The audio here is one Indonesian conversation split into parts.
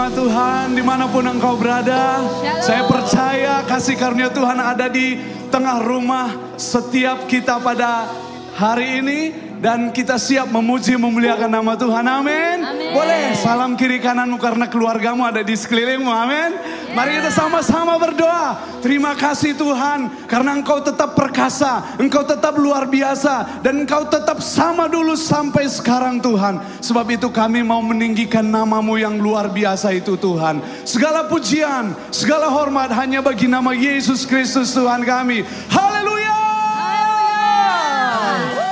nama Tuhan dimanapun engkau berada. Saya percaya kasih karunia Tuhan ada di tengah rumah setiap kita pada hari ini. Dan kita siap memuji memuliakan nama Tuhan, amin. Boleh salam kiri kananmu karena keluargamu ada di sekelilingmu, amin. Mari kita sama-sama berdoa. Terima kasih Tuhan karena engkau tetap perkasa, engkau tetap luar biasa. Dan engkau tetap sama dulu sampai sekarang Tuhan. Sebab itu kami mau meninggikan namamu yang luar biasa itu Tuhan. Segala pujian, segala hormat hanya bagi nama Yesus Kristus Tuhan kami. Haleluya. Tak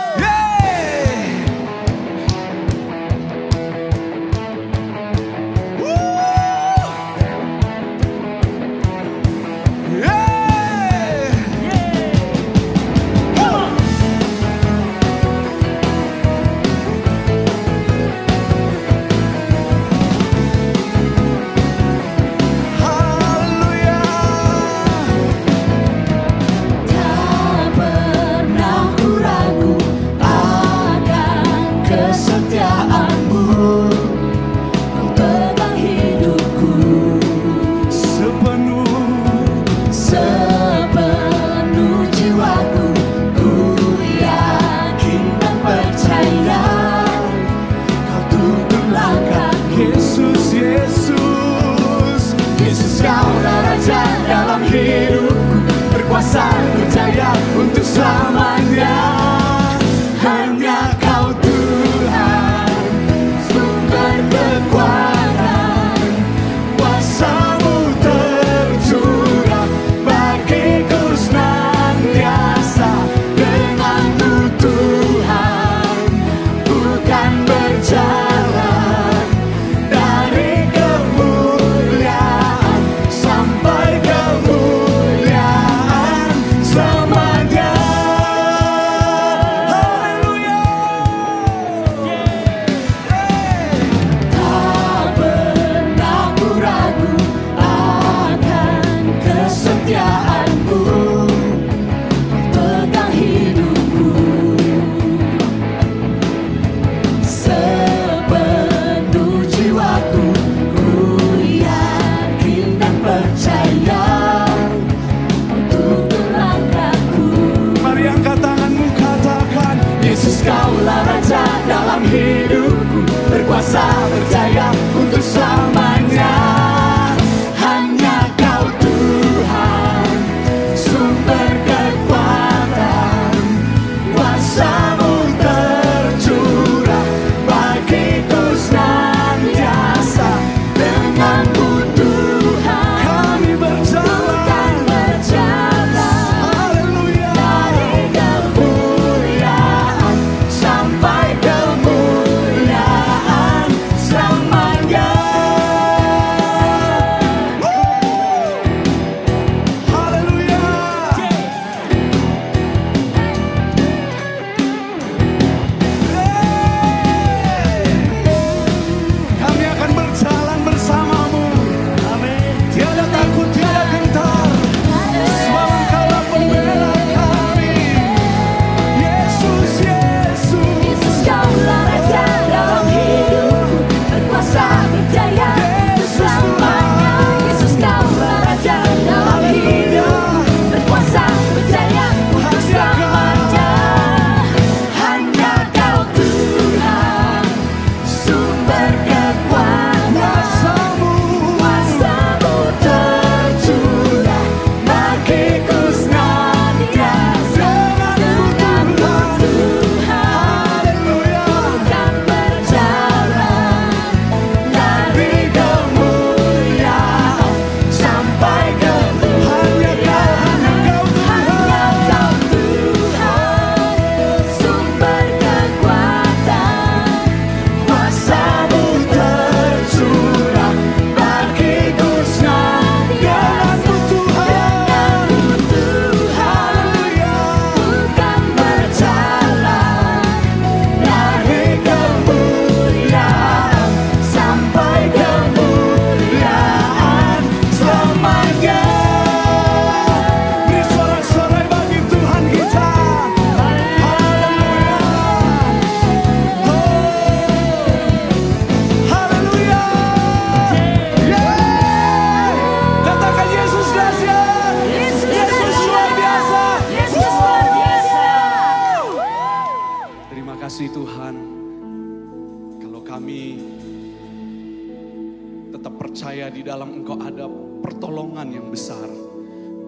tetap percaya di dalam Engkau ada pertolongan yang besar.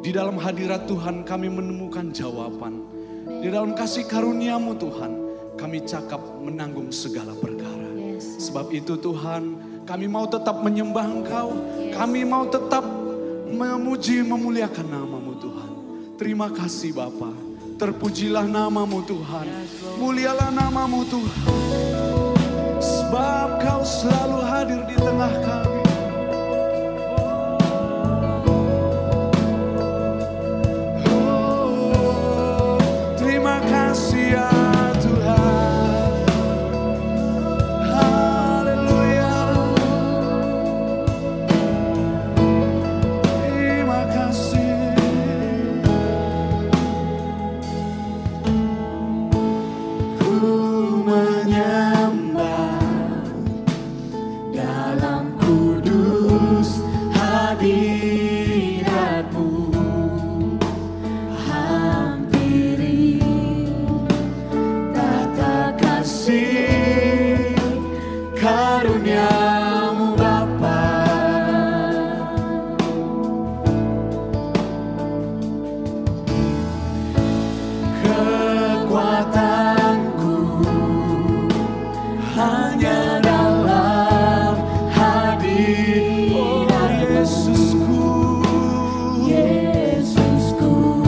Di dalam hadirat Tuhan kami menemukan jawaban. Di dalam kasih karunia-Mu Tuhan, kami cakap menanggung segala perkara. Sebab itu Tuhan, kami mau tetap menyembah Engkau. Kami mau tetap memuji, memuliakan nama-Mu Tuhan. Terima kasih Bapa. Terpujilah nama-Mu Tuhan. Mulialah nama-Mu Tuhan. Sebab Kau selalu hadir di tengah kami. Terima kasih ya Tuhan. Haleluya. Terima kasih. Ku menyembah dalam kudus hadirat-Mu. Hampiri tata kasih karunia-Mu Bapa. Kekuatanku hanya dalam hadirat Yesusku. Yesusku,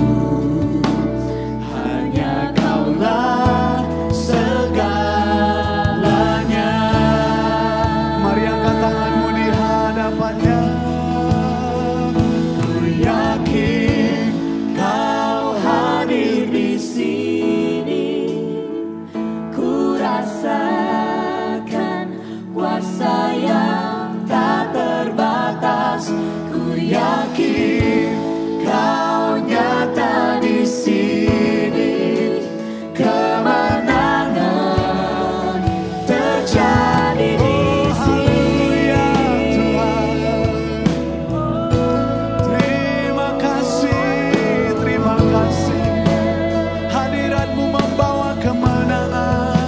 hanya Kaulah segalanya. Mari angkat tanganmu di hadapannya. Ku yakin Kau hadir di sini. Ku rasakan kuasa yang tak terbatas. Ku yakin Kau nyata di sini. Kemenangan terjadi di sini. Terima kasih, terima kasih. Hadirat-Mu membawa kemenangan.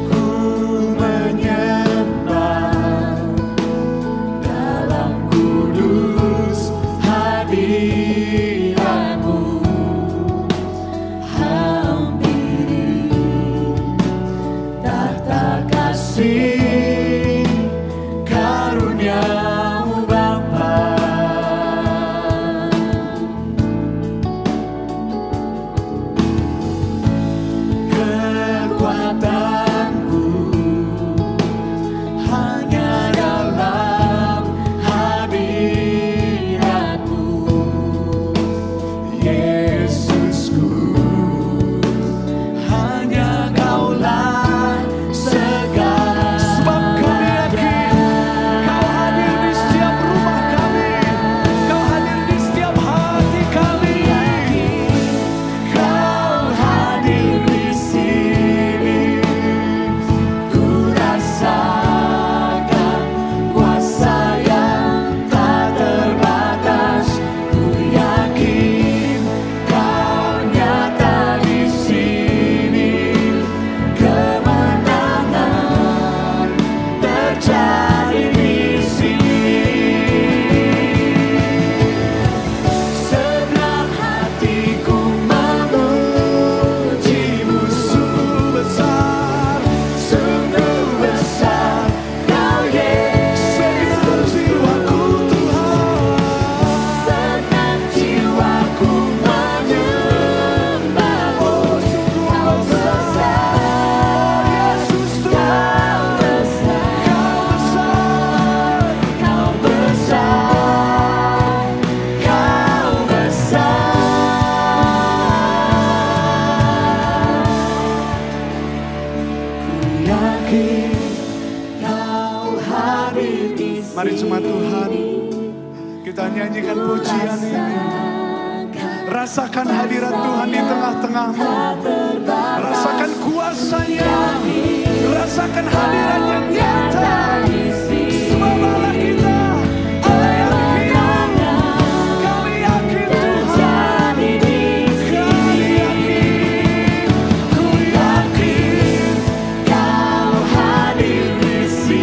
Ku menyembah dalam kudus hadirat-Mu. Hampiri tahta kasih karunia-Mu Bapa. Kekuatanku hanya dalam hadirat-Mu. Yesusku, hanya Kaulah segala. Sebab kami yakin Kau hadir di setiap rumah kami. Kau hadir di setiap hati kami. Kau hadir di sini. Ku rasakan kuasa yang tak terbatas. Ku yakin Kau nyata di sini. Kemenangan terjadi di sini. Senang hatiku memuji-Mu, sungguh besar, sungguh besar Kau Yesus. Senang jiwaku Tuhan, senang jiwaku menyembah-Mu. Kau besar, Yesus Tuhan. Kau besar, Kau besar, Kau besar. Ku yakin Kau hadir di sini. Mari cuma Tuhan, kita nyanyikan pujian ini. Rasakan hadirat Tuhan di tengah-tengahmu. Rasakan kuasa-Nya. Rasakan hadirat yang nyata. Sebab Allah kita, Allah yang hidup. Kami yakin Tuhan. Kami yakin. Ku yakin Kau hadir di sini.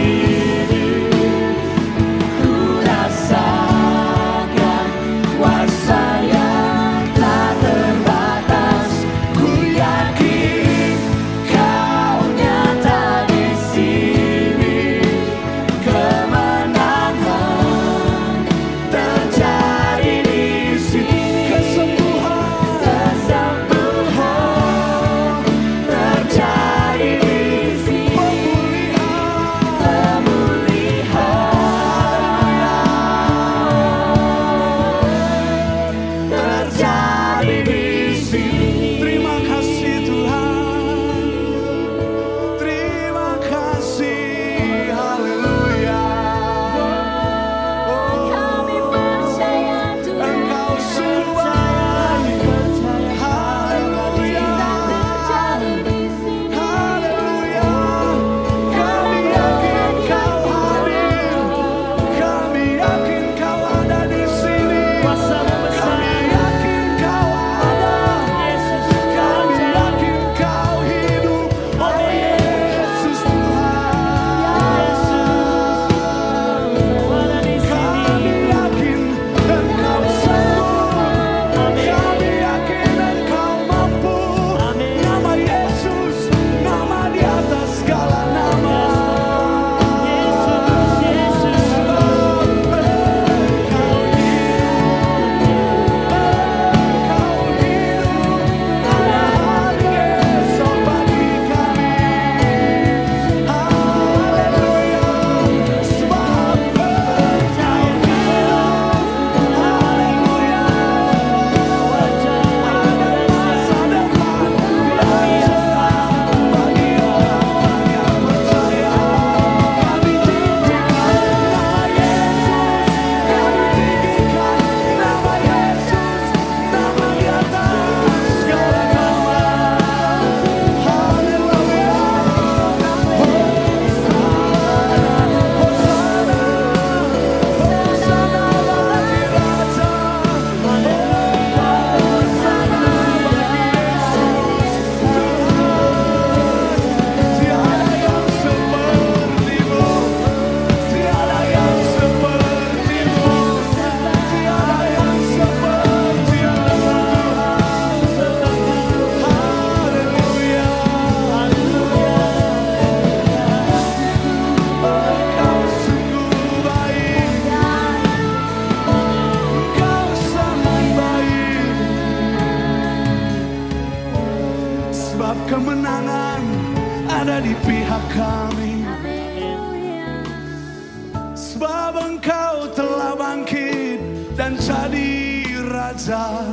menjadi raja.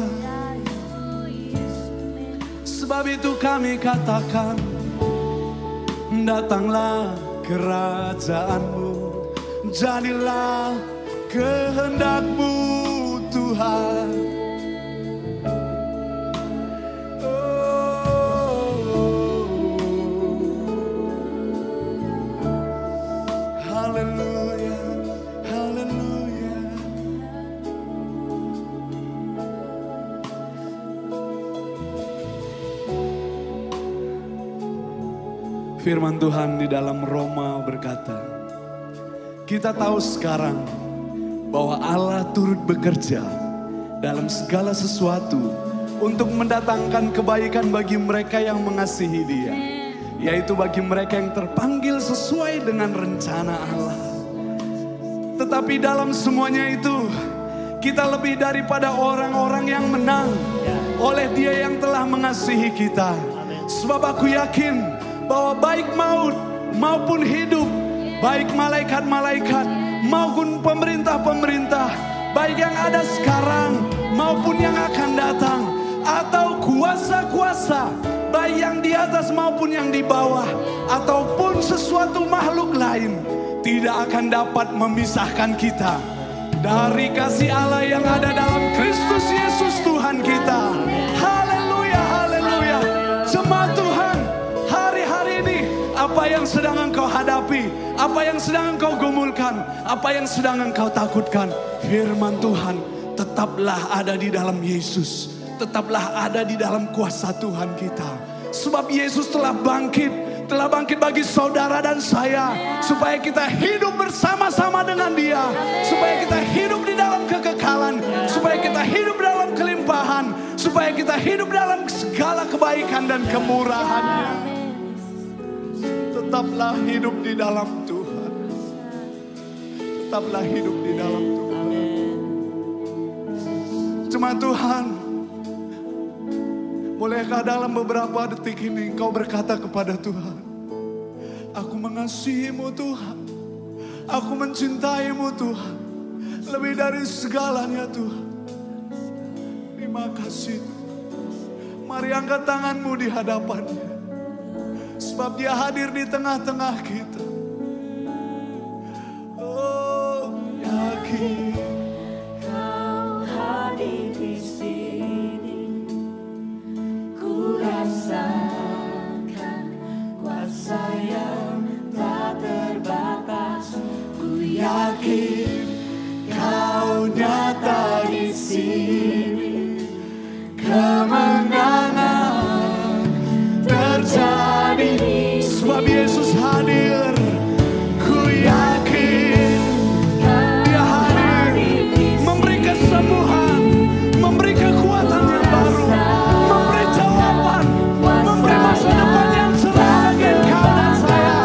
Sebab itu kami katakan, datanglah kerajaan-Mu, jadilah kehendak-Mu Tuhan. Haleluya, haleluya. Firman Tuhan di dalam Roma berkata, kita tahu sekarang bahwa Allah turut bekerja dalam segala sesuatu untuk mendatangkan kebaikan bagi mereka yang mengasihi Dia, yaitu bagi mereka yang terpanggil sesuai dengan rencana Allah. Tetapi dalam semuanya itu, kita lebih daripada orang-orang yang menang oleh Dia yang telah mengasihi kita. Sebab aku yakin bahwa baik maut maupun hidup, baik malaikat-malaikat maupun pemerintah-pemerintah, baik yang ada sekarang maupun yang akan datang, atau kuasa-kuasa, baik yang di atas maupun yang di bawah, ataupun sesuatu makhluk lain, tidak akan dapat memisahkan kita dari kasih Allah yang ada dalam Kristus Yesus Tuhan kita. Haleluya, haleluya. Jemaat Tuhan, hari-hari ini apa yang sedang engkau hadapi, apa yang sedang engkau gumulkan, apa yang sedang engkau takutkan, firman Tuhan tetaplah ada di dalam Yesus, tetaplah ada di dalam kuasa Tuhan kita. Sebab Yesus telah bangkit bagi saudara dan saya, supaya kita hidup bersama-sama dengan Dia, supaya kita hidup di dalam kekekalan, supaya kita hidup dalam kelimpahan, supaya kita hidup dalam segala kebaikan dan kemurahan-Nya. Tetaplah hidup di dalam Tuhan, tetaplah hidup di dalam Tuhan. Jemaat Tuhan, bolehkah dalam beberapa detik ini engkau berkata kepada Tuhan, aku mengasihi-Mu Tuhan, aku mencintai-Mu Tuhan, lebih dari segalanya Tuhan. Terima kasih Tuhan. Mari angkat tanganmu di hadapannya, sebab Dia hadir di tengah-tengah kita. Oh, yakin Kau hadir di sini, ku rasakan kuasa yang tak terbatas. Ku yakin Kau nyata di sini, kemenangan terjadi. Sebab Yesus hadir, ku yakin Dia hadir, memberi kesembuhan, memberi kekuatan yang baru, memberi jawaban, memberi masa depan yang cerah bagi engkau dan saya,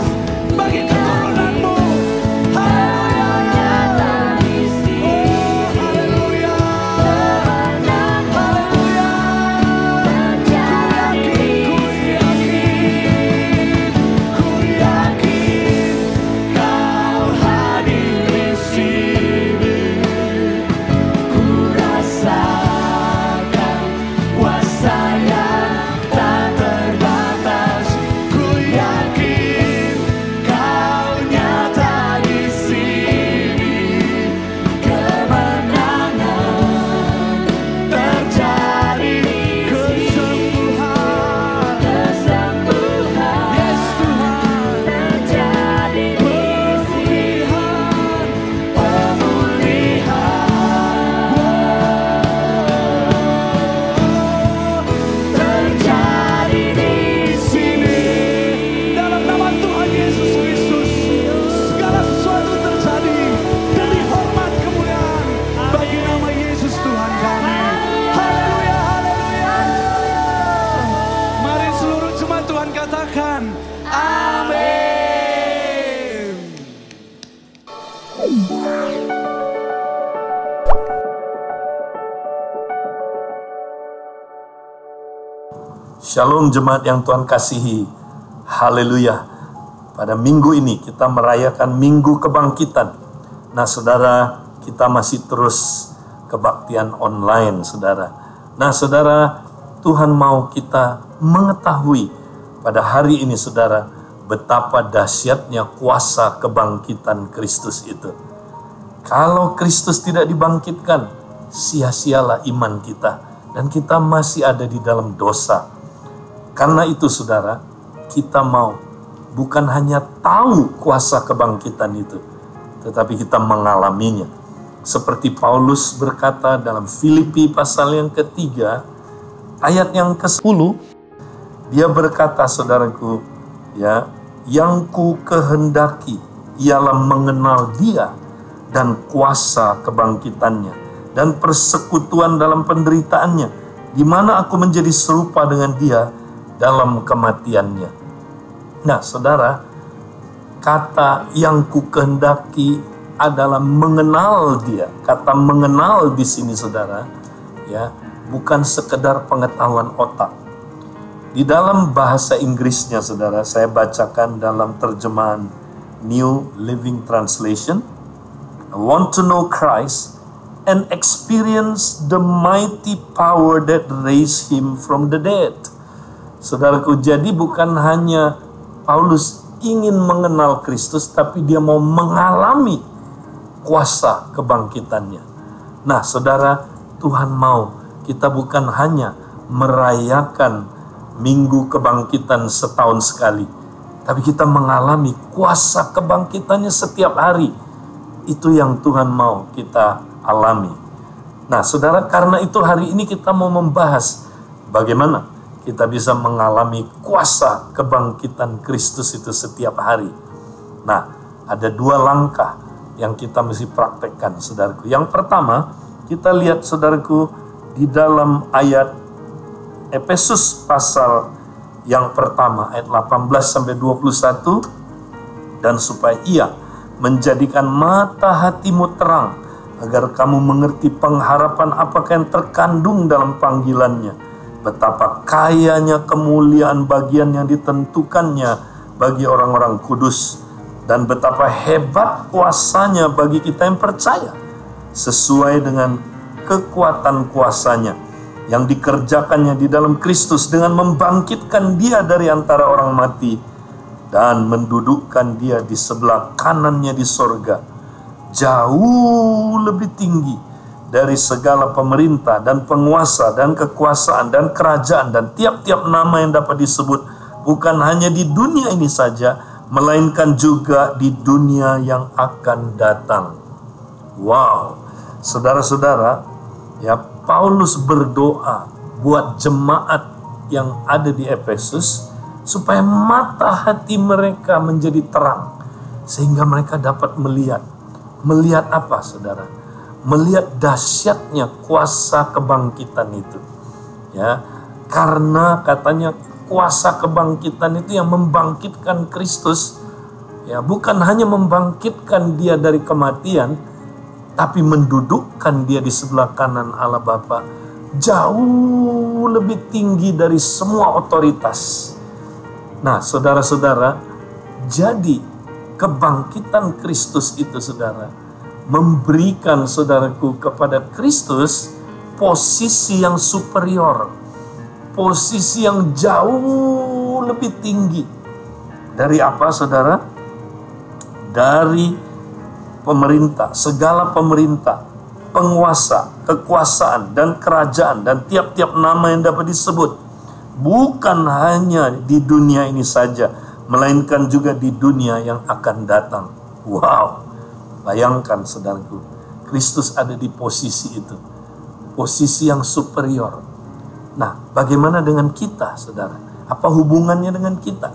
bagi keturunanmu. Haleluya, oh haleluya, haleluya. Ku yakin Kau hadir di sini, ku rasakan kuasa yang tak terbatas. Ku yakin Kau nyata di sini, kemenangan terjadi. Kesembuhan, yes Tuhan, terjadi di sini. Pemulihan terjadi di sini. Dalam nama Tuhan Yesus Kristus, segala sesuatu terjadi demi hormat kemuliaan bagi nama Yesus Tuhan kami. Haleluya, haleluya. Mari seluruh jemaat Tuhan katakan amin. Shalom jemaat yang Tuhan kasihi. Haleluya. Pada minggu ini kita merayakan Minggu Kebangkitan. Nah saudara, kita masih terus kebaktian online, saudara. Nah, saudara, Tuhan mau kita mengetahui pada hari ini, saudara, betapa dahsyatnya kuasa kebangkitan Kristus itu. Kalau Kristus tidak dibangkitkan, sia-sialah iman kita, dan kita masih ada di dalam dosa. Karena itu, saudara, kita mau bukan hanya tahu kuasa kebangkitan itu, tetapi kita mengalaminya. Seperti Paulus berkata dalam Filipi pasal yang ketiga, ayat yang ke-10, dia berkata, saudaraku, ya, yang ku kehendaki ialah mengenal Dia dan kuasa kebangkitannya dan persekutuan dalam penderitaannya, di mana aku menjadi serupa dengan Dia dalam kematiannya. Nah, saudara, kata yang ku kehendaki adalah mengenal Dia. Kata mengenal di sini, saudara, ya, bukan sekedar pengetahuan otak. Di dalam bahasa Inggrisnya, saudara, saya bacakan dalam terjemahan New Living Translation. I want to know Christ and experience the mighty power that raised Him from the dead. Saudaraku, jadi bukan hanya Paulus ingin mengenal Kristus, tapi dia mau mengalami kuasa kebangkitannya. Nah, saudara, Tuhan mau kita bukan hanya merayakan Minggu Kebangkitan setahun sekali, tapi kita mengalami kuasa kebangkitannya setiap hari. Itu yang Tuhan mau kita alami. Nah, saudara, karena itu hari ini kita mau membahas bagaimana kita bisa mengalami kuasa kebangkitan Kristus itu setiap hari. Nah, ada dua langkah yang kita mesti praktekkan, saudaraku. Yang pertama, kita lihat, saudaraku, di dalam ayat Efesus pasal yang pertama, ayat 18-21, dan supaya Ia menjadikan mata hatimu terang, agar kamu mengerti pengharapan apakah yang terkandung dalam panggilannya, betapa kayanya kemuliaan bagian yang ditentukannya bagi orang-orang kudus, dan betapa hebat kuasanya bagi kita yang percaya, sesuai dengan kekuatan kuasanya yang dikerjakannya di dalam Kristus dengan membangkitkan Dia dari antara orang mati dan mendudukkan Dia di sebelah kanannya di sorga, jauh lebih tinggi dari segala pemerintah dan penguasa dan kekuasaan dan kerajaan dan tiap-tiap nama yang dapat disebut, bukan hanya di dunia ini saja, melainkan juga di dunia yang akan datang. Wow, saudara-saudara, ya, Paulus berdoa buat jemaat yang ada di Efesus supaya mata hati mereka menjadi terang, sehingga mereka dapat melihat. Melihat apa, saudara? Melihat dahsyatnya kuasa kebangkitan itu. Ya, karena katanya kuasa kebangkitan itu yang membangkitkan Kristus, ya, bukan hanya membangkitkan Dia dari kematian, tapi mendudukkan Dia di sebelah kanan Allah Bapa, jauh lebih tinggi dari semua otoritas. Nah, saudara-saudara, jadi kebangkitan Kristus itu, saudara, memberikan, saudaraku, kepada Kristus posisi yang superior, posisi yang jauh lebih tinggi dari apa, saudara? Dari pemerintah, segala pemerintah, penguasa, kekuasaan, dan kerajaan, dan tiap-tiap nama yang dapat disebut. Bukan hanya di dunia ini saja, melainkan juga di dunia yang akan datang. Wow, bayangkan, saudaraku, Kristus ada di posisi itu, posisi yang superior. Nah, bagaimana dengan kita, saudara? Apa hubungannya dengan kita?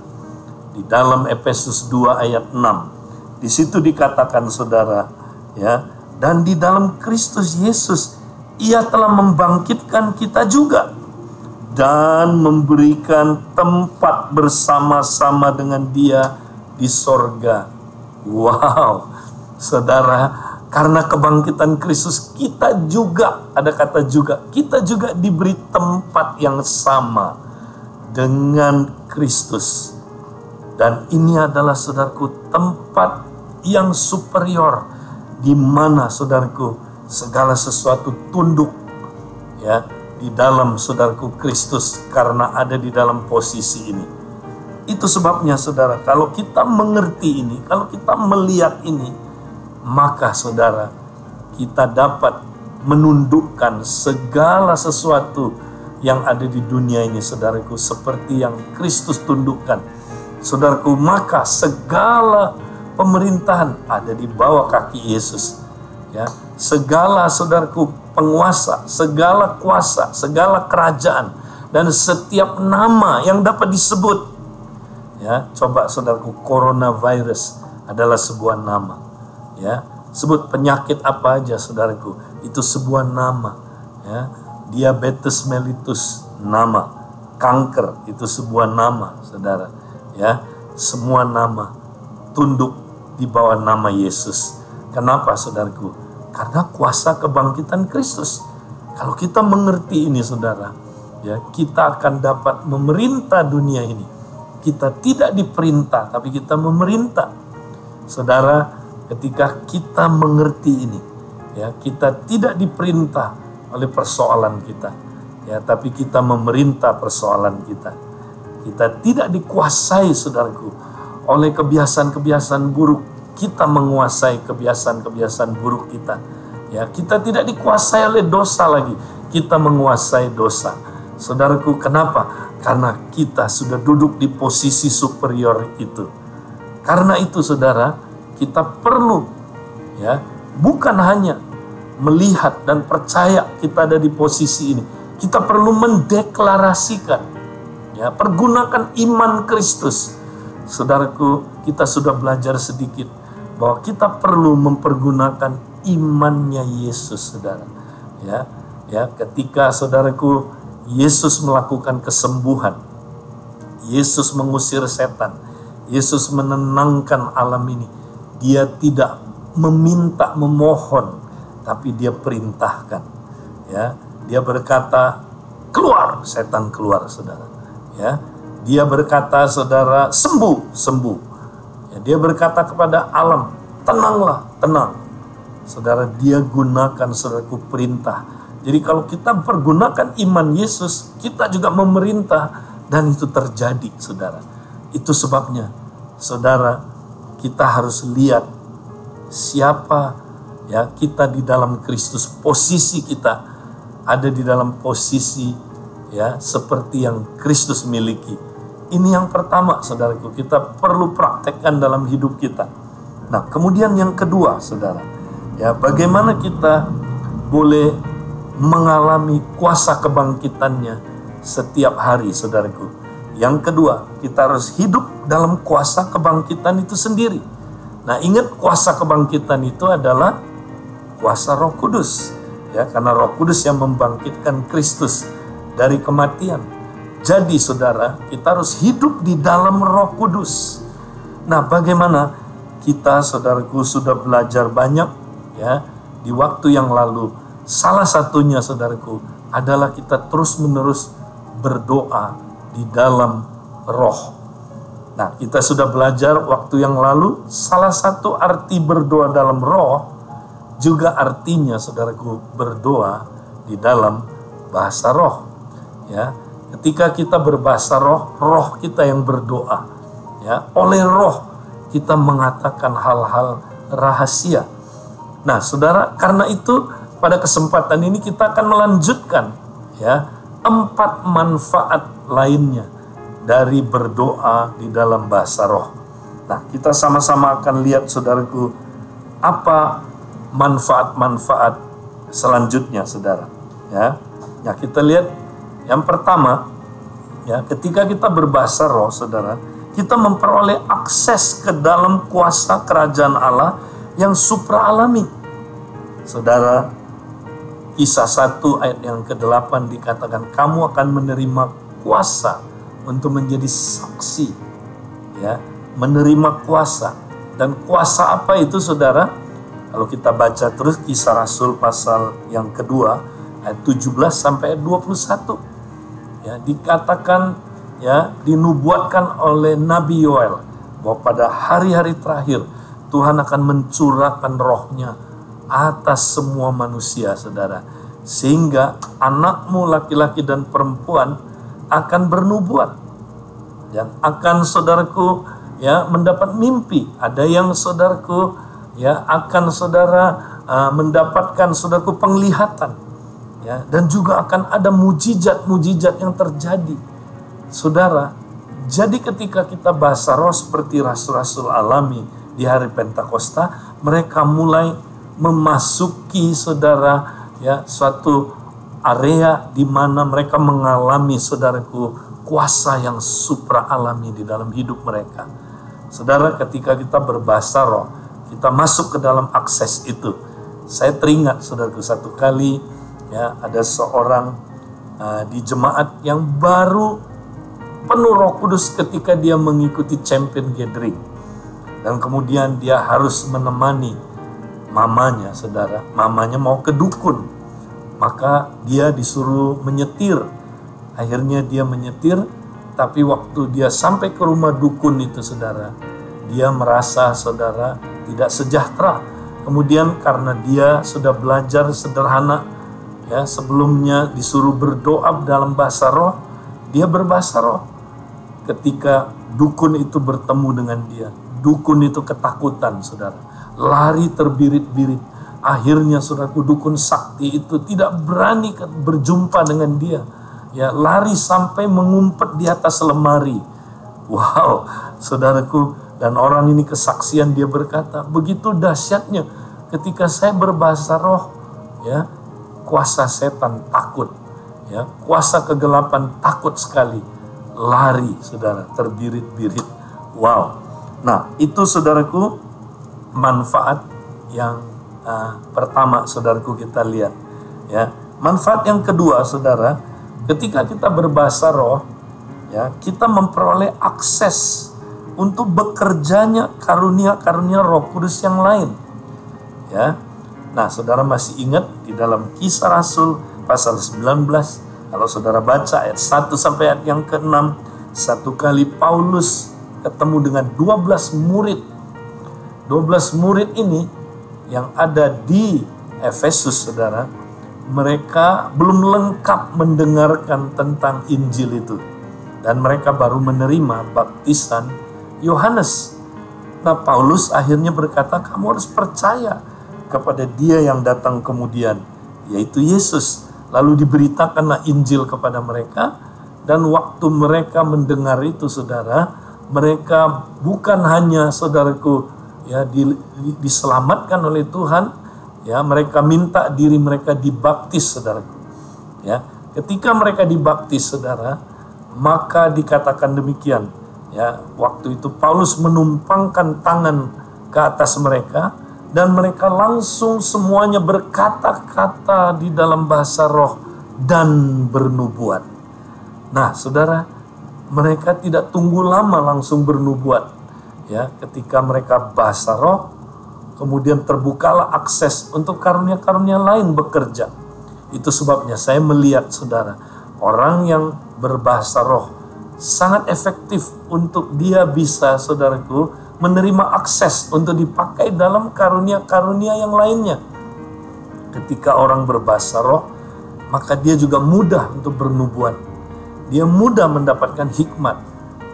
Di dalam Efesus 2 ayat 6, di situ dikatakan, saudara, ya, dan di dalam Kristus Yesus Ia telah membangkitkan kita juga dan memberikan tempat bersama-sama dengan Dia di sorga. Wow, saudara, karena kebangkitan Kristus, kita juga, ada kata juga, kita juga diberi tempat yang sama dengan Kristus. Dan ini adalah, saudaraku, tempat yang superior, di mana, saudaraku, segala sesuatu tunduk ya di dalam saudaraku Kristus karena ada di dalam posisi ini. Itu sebabnya saudara, kalau kita mengerti ini, kalau kita melihat ini, maka saudara, kita dapat menundukkan segala sesuatu yang ada di dunia ini, saudaraku, seperti yang Kristus tundukkan. Saudaraku, maka segala pemerintahan ada di bawah kaki Yesus. Ya, segala saudaraku penguasa, segala kuasa, segala kerajaan, dan setiap nama yang dapat disebut. Ya, coba saudaraku, coronavirus adalah sebuah nama. Ya, sebut penyakit apa aja saudaraku, itu sebuah nama. Ya, diabetes mellitus nama, kanker itu sebuah nama, saudara. Ya, semua nama tunduk di bawah nama Yesus. Kenapa saudaraku? Karena kuasa kebangkitan Kristus. Kalau kita mengerti ini saudara, ya, kita akan dapat memerintah dunia ini. Kita tidak diperintah, tapi kita memerintah. Saudara, ketika kita mengerti ini, ya, kita tidak diperintah oleh persoalan kita, ya, tapi kita memerintah persoalan kita. Kita tidak dikuasai, saudaraku, oleh kebiasaan-kebiasaan buruk. Kita menguasai kebiasaan-kebiasaan buruk kita. Ya, kita tidak dikuasai oleh dosa lagi. Kita menguasai dosa. Saudaraku, kenapa? Karena kita sudah duduk di posisi superior itu. Karena itu, saudara, kita perlu, ya, bukan hanya melihat dan percaya kita ada di posisi ini. Kita perlu mendeklarasikan, ya, pergunakan iman Kristus. Saudaraku, kita sudah belajar sedikit bahwa kita perlu mempergunakan imannya Yesus, saudara. Ya, ketika saudaraku Yesus melakukan kesembuhan, Yesus mengusir setan, Yesus menenangkan alam ini. Dia tidak meminta, memohon, tapi dia perintahkan. Ya, dia berkata, keluar, setan keluar, saudara. Ya, dia berkata, saudara, sembuh, sembuh. Ya, dia berkata kepada alam, tenanglah, tenang. Saudara, dia gunakan, saudaraku, perintah. Jadi kalau kita pergunakan iman Yesus, kita juga memerintah, dan itu terjadi, saudara. Itu sebabnya, saudara, kita harus lihat siapa, ya, kita di dalam Kristus. Posisi kita ada di dalam posisi, ya, seperti yang Kristus miliki. Ini yang pertama, saudaraku, kita perlu praktekkan dalam hidup kita. Nah, kemudian yang kedua, saudara, ya, bagaimana kita boleh mengalami kuasa kebangkitannya setiap hari, saudaraku. Yang kedua, kita harus hidup dalam kuasa kebangkitan itu sendiri. Nah, ingat, kuasa kebangkitan itu adalah kuasa Roh Kudus, ya, karena Roh Kudus yang membangkitkan Kristus dari kematian. Jadi, saudara, kita harus hidup di dalam Roh Kudus. Nah, bagaimana kita, saudaraku, sudah belajar banyak, ya, di waktu yang lalu. Salah satunya, saudaraku, adalah kita terus-menerus berdoa di dalam Roh. Nah, kita sudah belajar waktu yang lalu, salah satu arti berdoa dalam Roh juga artinya, saudaraku, berdoa di dalam bahasa Roh. Ya, ketika kita berbahasa Roh, Roh kita yang berdoa. Ya, oleh Roh kita mengatakan hal-hal rahasia. Nah, saudara, karena itu pada kesempatan ini kita akan melanjutkan, ya, 4 manfaat lainnya dari berdoa di dalam bahasa Roh. Nah, kita sama-sama akan lihat, saudaraku, apa manfaat-manfaat selanjutnya, saudara. Ya, ya, kita lihat yang pertama, ya, ketika kita berbahasa Roh, saudara, kita memperoleh akses ke dalam kuasa kerajaan Allah yang supra-alami. Saudara, Kisah 1 ayat yang ke-8 dikatakan, kamu akan menerima kuasa untuk menjadi saksi. Ya, menerima kuasa. Dan kuasa apa itu, saudara? Kalau kita baca terus Kisah Rasul pasal yang kedua, ayat 17 sampai ayat 21. Ya, dikatakan, ya, dinubuatkan oleh Nabi Yoel bahwa pada hari-hari terakhir Tuhan akan mencurahkan Roh-Nya atas semua manusia, saudara. Sehingga anakmu laki-laki dan perempuan akan bernubuat. Dan akan, saudaraku, ya, mendapat mimpi. Ada yang, saudaraku, ya, akan saudara mendapatkan, saudaraku, penglihatan. Ya, dan juga akan ada mujizat-mujizat yang terjadi. Saudara, jadi ketika kita bahasa roh seperti rasul-rasul alami di hari Pentakosta, mereka mulai memasuki, saudara, ya, suatu area di mana mereka mengalami, saudaraku, kuasa yang supra alami di dalam hidup mereka. Saudara, ketika kita berbahasa roh, kita masuk ke dalam akses itu. Saya teringat, saudaraku, satu kali, ya, ada seorang di jemaat yang baru penuh Roh Kudus ketika dia mengikuti champion gathering. Dan kemudian dia harus menemani mamanya, saudara. Mamanya mau ke dukun. Maka dia disuruh menyetir. Akhirnya dia menyetir, tapi waktu dia sampai ke rumah dukun itu, saudara, dia merasa, saudara, tidak sejahtera. Kemudian karena dia sudah belajar sederhana, ya, sebelumnya disuruh berdoa dalam bahasa roh, dia berbahasa roh. Ketika dukun itu bertemu dengan dia, dukun itu ketakutan, saudara, lari terbirit-birit. Akhirnya, saudaraku, dukun sakti itu tidak berani berjumpa dengan dia, ya, lari sampai mengumpet di atas lemari. Wow, saudaraku, dan orang ini kesaksian, dia berkata, begitu dahsyatnya ketika saya berbahasa roh, ya, kuasa setan takut, ya, kuasa kegelapan takut sekali, lari, saudara, terbirit-birit. Wow. Nah, itu, saudaraku, manfaat yang pertama, saudaraku, kita lihat, ya. Manfaat yang kedua, saudara, ketika kita berbahasa roh, ya, kita memperoleh akses untuk bekerjanya karunia-karunia Roh Kudus yang lain, ya. Nah, saudara masih ingat di dalam Kisah Rasul pasal 19, kalau saudara baca ayat 1 sampai ayat yang ke-6, satu kali Paulus ketemu dengan 12 murid. 12 murid ini yang ada di Efesus, saudara, mereka belum lengkap mendengarkan tentang Injil itu. Dan mereka baru menerima baptisan Yohanes. Nah, Paulus akhirnya berkata, kamu harus percaya kepada dia yang datang kemudian, yaitu Yesus. Lalu diberitakanlah Injil kepada mereka. Dan waktu mereka mendengar itu, saudara, mereka bukan hanya, saudaraku, ya, diselamatkan oleh Tuhan, ya, mereka minta diri mereka dibaptis, saudaraku, ya. Ketika mereka dibaptis, saudara, maka dikatakan demikian, ya, waktu itu Paulus menumpangkan tangan ke atas mereka, dan mereka langsung semuanya berkata-kata di dalam bahasa roh dan bernubuat. Nah, saudara, mereka tidak tunggu lama langsung bernubuat, ya. Ketika mereka bahasa roh, kemudian terbukalah akses untuk karunia-karunia lain bekerja. Itu sebabnya saya melihat, saudara, orang yang berbahasa roh sangat efektif untuk dia bisa, saudaraku, menerima akses untuk dipakai dalam karunia-karunia yang lainnya. Ketika orang berbahasa roh, maka dia juga mudah untuk bernubuat. Dia mudah mendapatkan hikmat,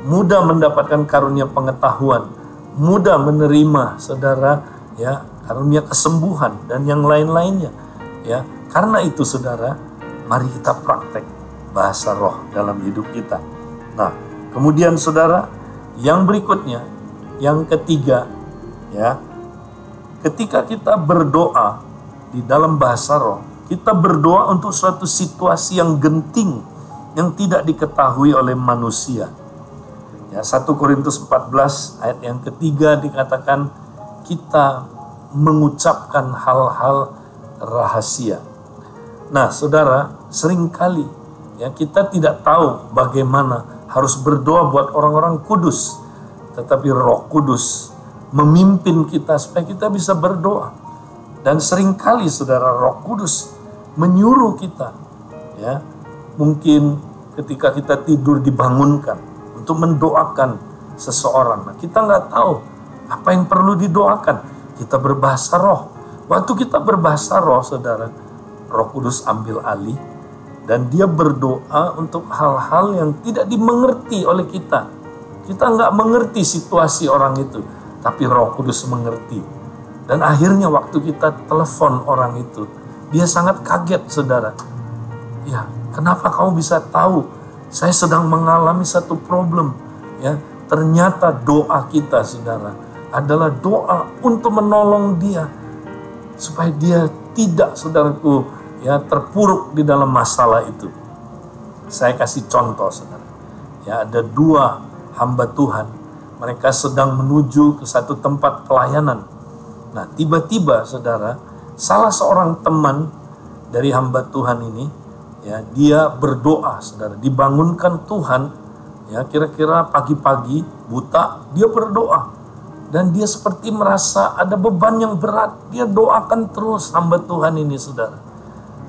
mudah mendapatkan karunia pengetahuan, mudah menerima, saudara, ya, karunia kesembuhan dan yang lain-lainnya, ya. Karena itu, saudara, mari kita praktek bahasa roh dalam hidup kita. Nah, kemudian, saudara, yang berikutnya, yang ketiga, ya, ketika kita berdoa di dalam bahasa roh, kita berdoa untuk suatu situasi yang genting, yang tidak diketahui oleh manusia. Ya, 1 Korintus 14 ayat yang ketiga dikatakan kita mengucapkan hal-hal rahasia. Nah, saudara, seringkali, ya, kita tidak tahu bagaimana harus berdoa buat orang-orang kudus, tetapi Roh Kudus memimpin kita supaya kita bisa berdoa. Dan seringkali, saudara, Roh Kudus menyuruh kita, ya, mungkin ketika kita tidur dibangunkan untuk mendoakan seseorang. Nah, kita nggak tahu apa yang perlu didoakan. Kita berbahasa roh, Waktu kita berbahasa roh, saudara, Roh Kudus ambil alih dan dia berdoa untuk hal-hal yang tidak dimengerti oleh kita. Kita nggak mengerti situasi orang itu, tapi Roh Kudus mengerti. Dan akhirnya waktu kita telepon orang itu, dia sangat kaget, saudara. Ya, kenapa kamu bisa tahu? Saya sedang mengalami satu problem. Ya, ternyata doa kita, saudara, adalah doa untuk menolong dia supaya dia tidak, saudaraku, ya, terpuruk di dalam masalah itu. Saya kasih contoh, saudara. Ya, ada 2 hamba Tuhan. Mereka sedang menuju ke satu tempat pelayanan. Nah, tiba-tiba, saudara, salah seorang teman dari hamba Tuhan ini, ya, dia berdoa, saudara, dibangunkan Tuhan, ya, kira-kira pagi-pagi buta, dia berdoa. Dan dia seperti merasa ada beban yang berat. Dia doakan terus hamba Tuhan ini, saudara.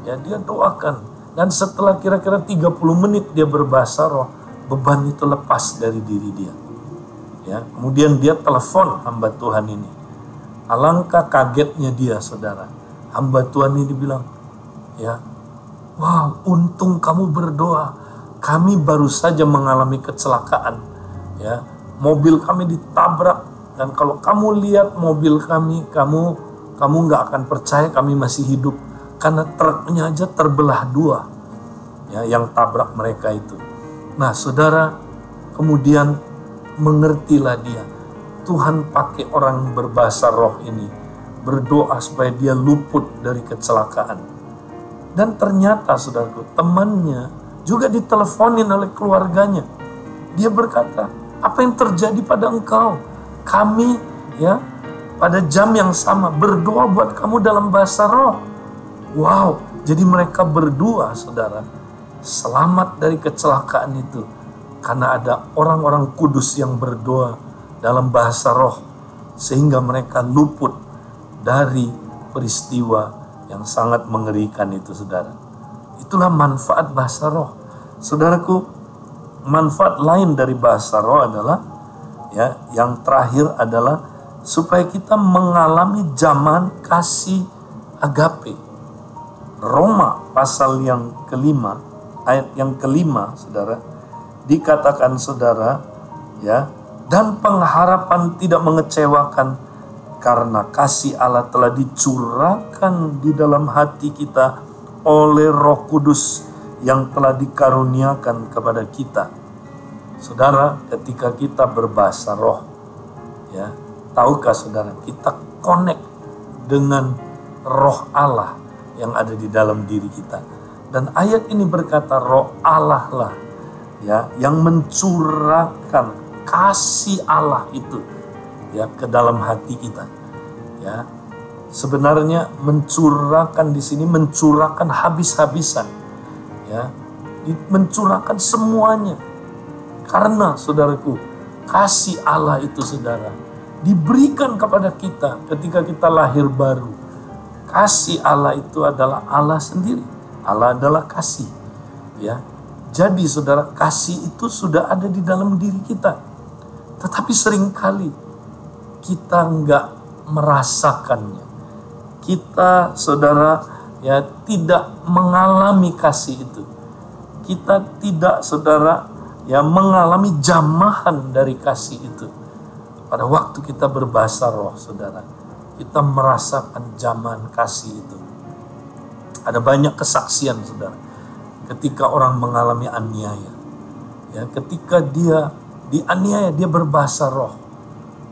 Ya, dia doakan. Dan setelah kira-kira 30 menit dia berbahasa roh, beban itu lepas dari diri dia. Ya, kemudian dia telepon hamba Tuhan ini. Alangkah kagetnya dia, saudara. Hamba Tuhan ini bilang, ya, wow, untung kamu berdoa. Kami baru saja mengalami kecelakaan. Ya, mobil kami ditabrak. Dan kalau kamu lihat mobil kami, kamu nggak akan percaya kami masih hidup. Karena truknya aja terbelah 2. Ya, yang tabrak mereka itu. Nah, saudara, kemudian mengertilah dia. Tuhan pakai orang berbahasa roh ini berdoa supaya dia luput dari kecelakaan. Dan ternyata, saudaraku, temannya juga diteleponin oleh keluarganya. Dia berkata, apa yang terjadi pada engkau? Kami, ya, pada jam yang sama berdoa buat kamu dalam bahasa roh. Wow, jadi mereka berdua, saudara, selamat dari kecelakaan itu. Karena ada orang-orang kudus yang berdoa dalam bahasa roh. Sehingga mereka luput dari peristiwa yang sangat mengerikan itu, saudara. Itulah manfaat bahasa roh. Saudaraku, manfaat lain dari bahasa roh adalah, ya, yang terakhir adalah supaya kita mengalami zaman kasih agape. Roma pasal yang kelima, ayat yang kelima, saudara, dikatakan, saudara, ya, dan pengharapan tidak mengecewakan karena kasih Allah telah dicurahkan di dalam hati kita oleh Roh Kudus yang telah dikaruniakan kepada kita. Saudara, ketika kita berbahasa roh, ya, tahukah saudara, kita connect dengan roh Allah yang ada di dalam diri kita. Dan ayat ini berkata, roh Allah lah, ya, yang mencurahkan kasih Allah itu, ya, ke dalam hati kita. Ya, sebenarnya mencurahkan di sini mencurahkan habis-habisan, ya, mencurahkan semuanya. Karena, saudaraku, kasih Allah itu, saudara, diberikan kepada kita ketika kita lahir baru. Kasih Allah itu adalah Allah sendiri. Allah adalah kasih. Ya, jadi, saudara, kasih itu sudah ada di dalam diri kita. Tetapi seringkali kita nggak merasakannya. Kita, saudara, ya, tidak mengalami kasih itu. Kita tidak, saudara, ya, mengalami jamahan dari kasih itu. Pada waktu kita berbahasa roh, saudara, kita merasakan jamahan kasih itu. Ada banyak kesaksian, saudara, ketika orang mengalami aniaya. Ya, ketika dia dianiaya, dia berbahasa roh.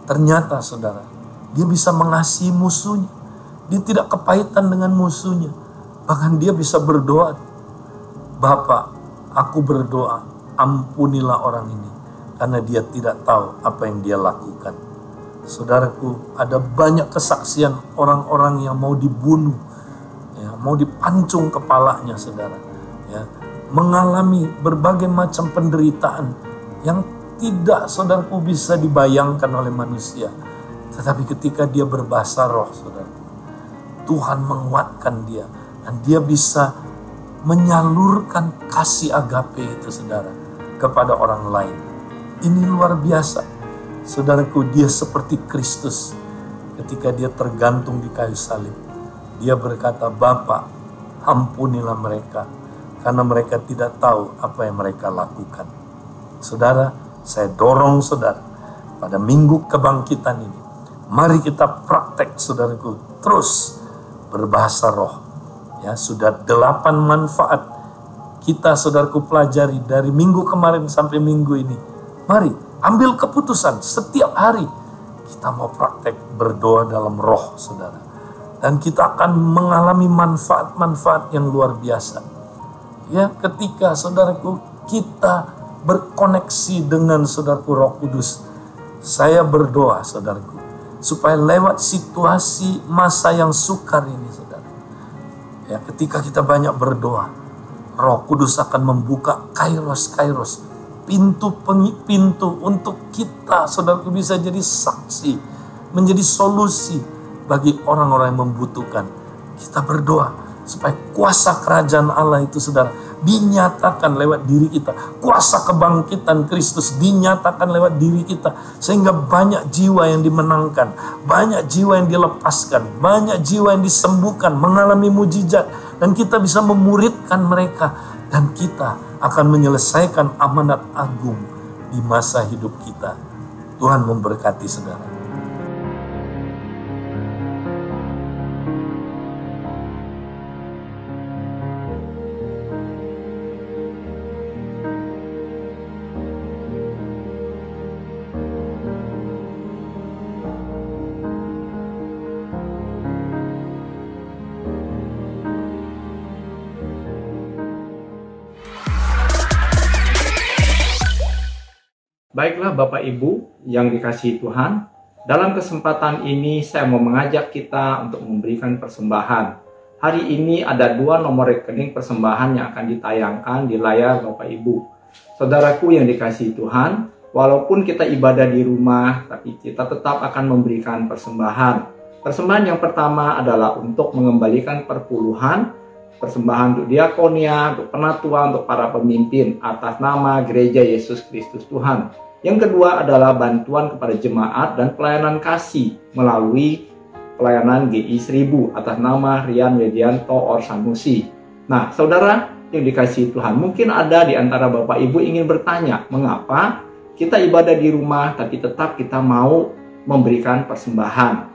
Ternyata, saudara, dia bisa mengasihi musuhnya. Dia tidak kepahitan dengan musuhnya. Bahkan dia bisa berdoa, Bapak, aku berdoa, ampunilah orang ini, karena dia tidak tahu apa yang dia lakukan. Saudaraku, ada banyak kesaksian orang-orang yang mau dibunuh, ya, mau dipancung kepalanya, saudara, ya, mengalami berbagai macam penderitaan yang tidak, saudaraku, bisa dibayangkan oleh manusia. Tetapi ketika dia berbahasa roh, saudaraku, Tuhan menguatkan dia, dan dia bisa menyalurkan kasih agape itu, saudara, kepada orang lain. Ini luar biasa. Saudaraku, dia seperti Kristus ketika dia tergantung di kayu salib. Dia berkata, "Bapa, ampunilah mereka, karena mereka tidak tahu apa yang mereka lakukan." Saudara, saya dorong saudara pada minggu kebangkitan ini, mari kita praktek saudaraku, terus berbahasa roh. Ya, sudah 8 manfaat kita saudaraku pelajari dari minggu kemarin sampai minggu ini. Mari ambil keputusan setiap hari kita mau praktek berdoa dalam roh saudara. Dan kita akan mengalami manfaat-manfaat yang luar biasa. Ya, ketika saudaraku kita berkoneksi dengan saudaraku Roh Kudus. Saya berdoa saudaraku, supaya lewat situasi masa yang sukar ini saudara. Ya, ketika kita banyak berdoa, Roh Kudus akan membuka kairos-kairos, pintu-pintu untuk kita saudaraku bisa jadi saksi, menjadi solusi bagi orang-orang yang membutuhkan. Kita berdoa supaya kuasa kerajaan Allah itu saudara dinyatakan lewat diri kita. Kuasa kebangkitan Kristus dinyatakan lewat diri kita. Sehingga banyak jiwa yang dimenangkan, banyak jiwa yang dilepaskan, banyak jiwa yang disembuhkan, mengalami mujizat. Dan kita bisa memuridkan mereka. Dan kita akan menyelesaikan amanat agung di masa hidup kita. Tuhan memberkati saudara. Baiklah Bapak Ibu yang dikasihi Tuhan, dalam kesempatan ini saya mau mengajak kita untuk memberikan persembahan. Hari ini ada 2 nomor rekening persembahan yang akan ditayangkan di layar Bapak Ibu. Saudaraku yang dikasihi Tuhan, walaupun kita ibadah di rumah, tapi kita tetap akan memberikan persembahan. Persembahan yang pertama adalah untuk mengembalikan perpuluhan, persembahan untuk diakonia, untuk penatua, untuk para pemimpin atas nama Gereja Yesus Kristus Tuhan. Yang kedua adalah bantuan kepada jemaat dan pelayanan kasih melalui pelayanan GI 1000 atas nama Rian Widianto Orsanusi. Nah, saudara yang dikasihi Tuhan, mungkin ada di antara Bapak Ibu ingin bertanya, mengapa kita ibadah di rumah tapi tetap kita mau memberikan persembahan?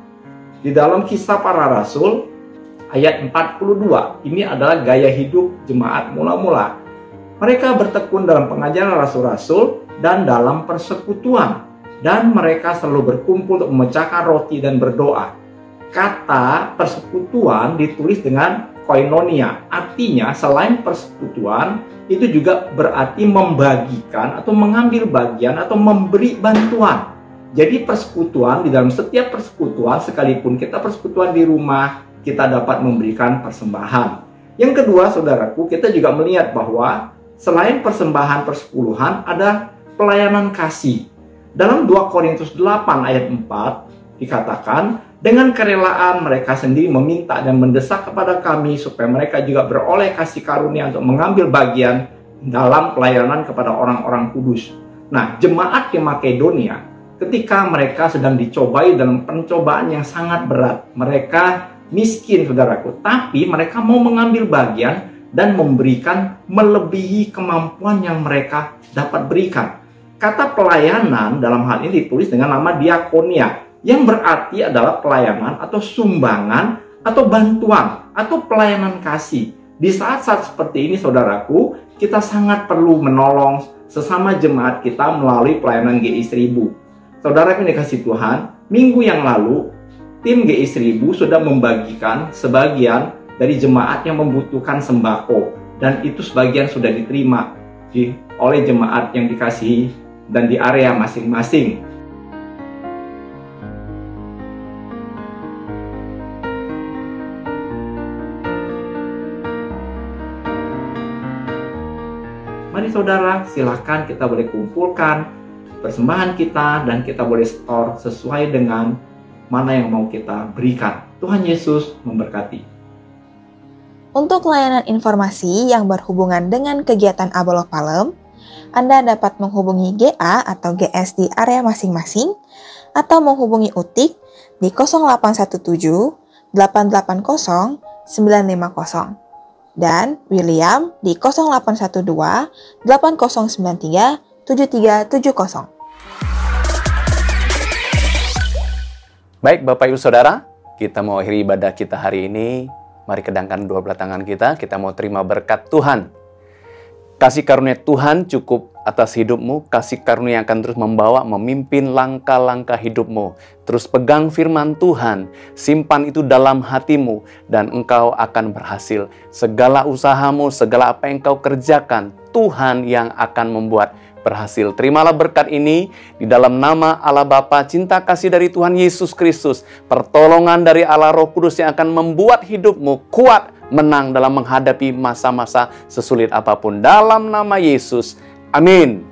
Di dalam Kisah Para Rasul ayat 42, ini adalah gaya hidup jemaat mula-mula. Mereka bertekun dalam pengajaran rasul-rasul dan dalam persekutuan. Dan mereka selalu berkumpul untuk memecahkan roti dan berdoa. Kata persekutuan ditulis dengan koinonia. Artinya selain persekutuan, itu juga berarti membagikan atau mengambil bagian atau memberi bantuan. Jadi persekutuan, di dalam setiap persekutuan, sekalipun kita persekutuan di rumah, kita dapat memberikan persembahan. Yang kedua, saudaraku, kita juga melihat bahwa selain persembahan persepuluhan, ada pelayanan kasih. Dalam 2 Korintus 8 ayat 4 dikatakan, dengan kerelaan mereka sendiri meminta dan mendesak kepada kami supaya mereka juga beroleh kasih karunia untuk mengambil bagian dalam pelayanan kepada orang-orang kudus. Nah, jemaat di Makedonia, ketika mereka sedang dicobai dalam pencobaan yang sangat berat, mereka miskin, saudaraku, tapi mereka mau mengambil bagian dan memberikan melebihi kemampuan yang mereka dapat berikan. Kata pelayanan dalam hal ini ditulis dengan nama diakonia, yang berarti adalah pelayanan atau sumbangan atau bantuan atau pelayanan kasih. Di saat-saat seperti ini, saudaraku, kita sangat perlu menolong sesama jemaat kita melalui pelayanan GI 1000. Saudara yang dikasihi Tuhan, minggu yang lalu tim GI 1000 sudah membagikan sebagian dari jemaat yang membutuhkan sembako, dan itu sebagian sudah diterima oleh jemaat yang dikasihi dan di area masing-masing. Mari saudara, silakan kita boleh kumpulkan persembahan kita dan kita boleh store sesuai dengan mana yang mau kita berikan. Tuhan Yesus memberkati. Untuk layanan informasi yang berhubungan dengan kegiatan Abolok Palem, Anda dapat menghubungi GA atau GS di area masing-masing, atau menghubungi UTIK di 0817 880 950 dan William di 0812 8093 7370. Baik Bapak Ibu Saudara, kita mau akhiri ibadah kita hari ini. Mari kedangkan dua belah tangan kita mau terima berkat Tuhan. Kasih karunia Tuhan cukup atas hidupmu, kasih karunia yang akan terus membawa, memimpin langkah-langkah hidupmu. Terus pegang firman Tuhan, simpan itu dalam hatimu, dan engkau akan berhasil. Segala usahamu, segala apa yang engkau kerjakan, Tuhan yang akan membuat berhasil. Terimalah berkat ini di dalam nama Allah Bapa, cinta kasih dari Tuhan Yesus Kristus, pertolongan dari Allah Roh Kudus yang akan membuat hidupmu kuat, menang dalam menghadapi masa-masa sesulit apapun. Dalam nama Yesus, amin.